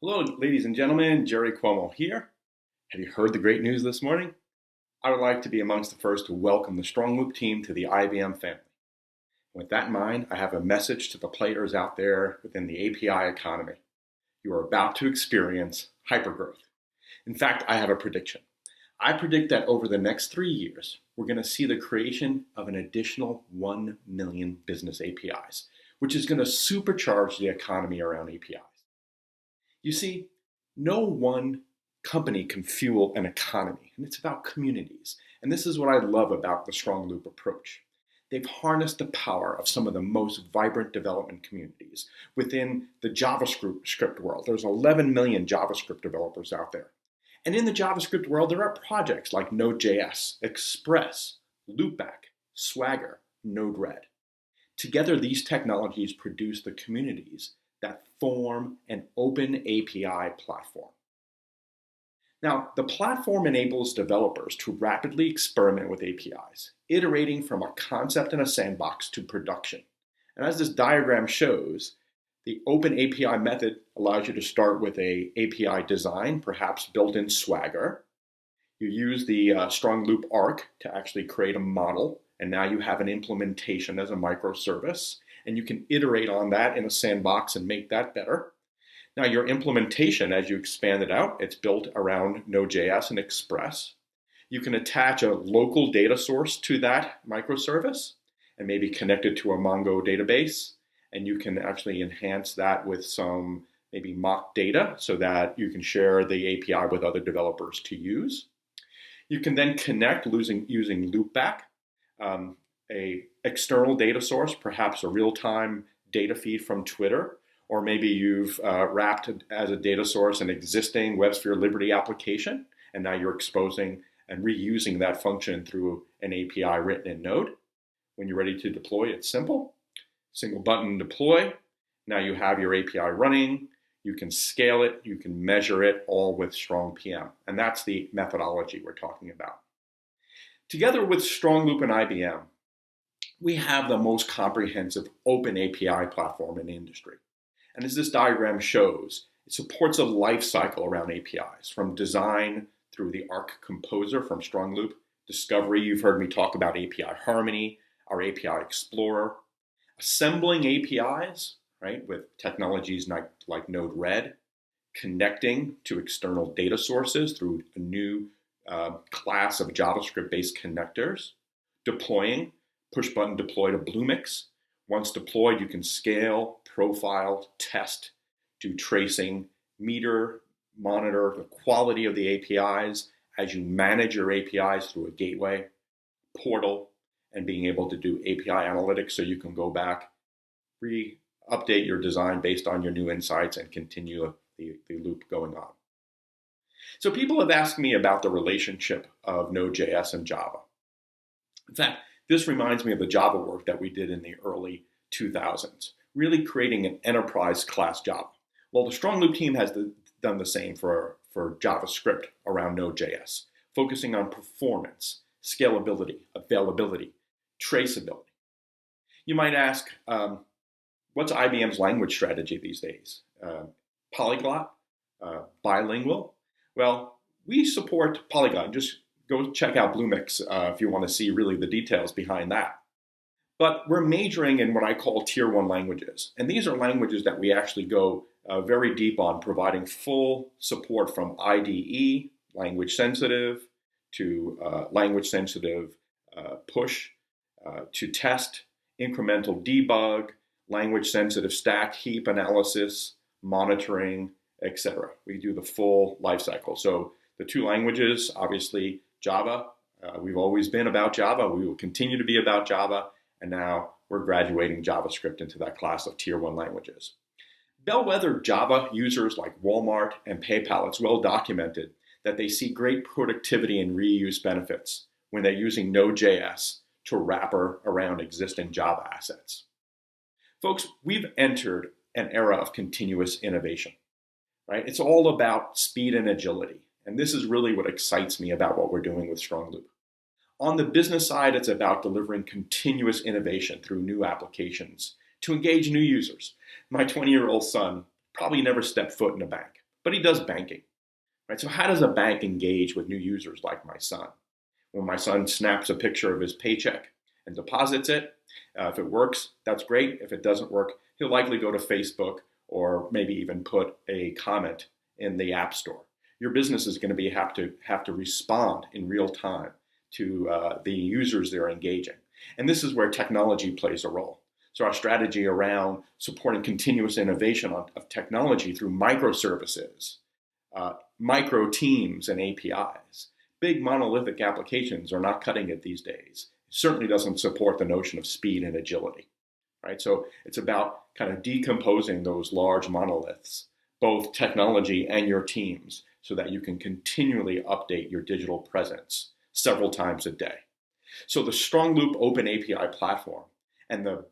Hello, ladies and gentlemen. Jerry Cuomo here. Have you heard the great news this morning? I would like to be amongst the first to welcome the Strongloop team to the IBM family. With that in mind, I have a message to the players out there within the API economy. You are about to experience hypergrowth. In fact, I have a prediction. I predict that over the next 3 years, we're going to see the creation of an additional 1 million business APIs, which is going to supercharge the economy around APIs. You see, no one company can fuel an economy, and it's about communities. And this is what I love about the Strongloop approach. They've harnessed the power of some of the most vibrant development communities within the JavaScript world. There's 11 million JavaScript developers out there. And in the JavaScript world, there are projects like Node.js, Express, Loopback, Swagger, Node-RED. Together, these technologies produce the communities that form an open API platform. Now, the platform enables developers to rapidly experiment with APIs, iterating from a concept in a sandbox to production. And as this diagram shows, the open API method allows you to start with an API design, perhaps built in Swagger. You use the Strongloop arc to actually create a model, and now you have an implementation as a microservice. And you can iterate on that in a sandbox and make that better. Now your implementation, as you expand it out, it's built around Node.js and Express. You can attach a local data source to that microservice and maybe connect it to a Mongo database. And you can actually enhance that with some maybe mock data so that you can share the API with other developers to use. You can then connect using Loopback, a external data source, perhaps a real-time data feed from Twitter, or maybe you've wrapped as a data source an existing WebSphere Liberty application, and now you're exposing and reusing that function through an API written in Node. When you're ready to deploy, it's simple. Single button deploy. Now you have your API running. You can scale it. You can measure it all with Strong PM. And that's the methodology we're talking about. Together with Strongloop and IBM, we have the most comprehensive open API platform in the industry. And as this diagram shows, it supports a life cycle around APIs, from design through the Arc Composer from Strongloop, discovery, you've heard me talk about API Harmony, our API Explorer, assembling APIs, right, with technologies like Node-RED, connecting to external data sources through a new class of JavaScript-based connectors, deploying, push button deploy to Bluemix. Once deployed, you can scale, profile, test, do tracing, monitor the quality of the APIs as you manage your APIs through a gateway, portal, and being able to do API analytics so you can go back, update your design based on your new insights and continue the loop going on. So people have asked me about the relationship of Node.js and Java. In fact, this reminds me of the Java work that we did in the early 2000s, really creating an enterprise class Java. Well, the Strongloop team has done the same for JavaScript around Node.js, focusing on performance, scalability, availability, traceability. You might ask, what's IBM's language strategy these days? Polyglot? Bilingual? Well, we support Polyglot. Just go check out Bluemix if you want to see really the details behind that. But we're majoring in what I call Tier 1 languages. And these are languages that we actually go very deep on, providing full support from IDE, language sensitive, to language sensitive push, to test, incremental debug, language sensitive stack heap analysis, monitoring, etc. We do the full lifecycle. So the two languages, obviously Java, we've always been about Java. We will continue to be about Java. And now we're graduating JavaScript into that class of Tier 1 languages. Bellwether Java users like Walmart and PayPal, it's well documented that they see great productivity and reuse benefits when they're using Node.js to wrapper around existing Java assets. Folks, we've entered an era of continuous innovation, right? It's all about speed and agility. And this is really what excites me about what we're doing with Strongloop. On the business side, it's about delivering continuous innovation through new applications to engage new users. My 20-year-old son probably never stepped foot in a bank, but he does banking. Right? So how does a bank engage with new users like my son? When my son snaps a picture of his paycheck and deposits it, if it works, that's great. If it doesn't work, he'll likely go to Facebook or maybe even put a comment in the App Store. Your business is going to have to respond in real time to the users they're engaging. And this is where technology plays a role. So our strategy around supporting continuous innovation of technology through microservices, micro teams and APIs. Big monolithic applications are not cutting it these days. It certainly doesn't support the notion of speed and agility, right? So it's about kind of decomposing those large monoliths, both technology and your teams, so that you can continually update your digital presence several times a day. So the Strongloop Open API platform and the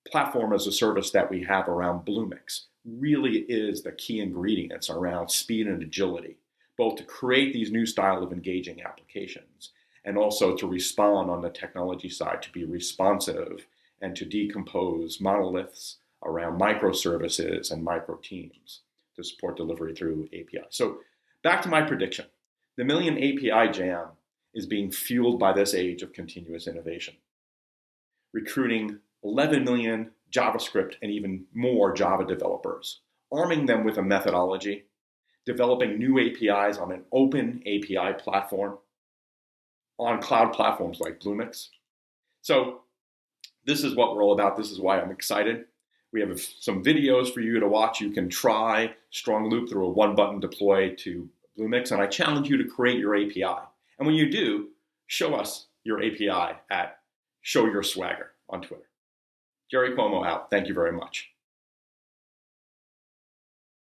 platform as a service that we have around Bluemix really is the key ingredients around speed and agility, both to create these new style of engaging applications and also to respond on the technology side, to be responsive and to decompose monoliths around microservices and micro teams to support delivery through API. So back to my prediction. The Million API Jam is being fueled by this age of continuous innovation, recruiting 11 million JavaScript and even more Java developers, arming them with a methodology, developing new APIs on an open API platform, on cloud platforms like Bluemix. So this is what we're all about. This is why I'm excited. We have some videos for you to watch. You can try Strongloop through a one-button deploy to Bluemix, and I challenge you to create your API. And when you do, show us your API at Show Your Swagger on Twitter. Jerry Cuomo out. Thank you very much.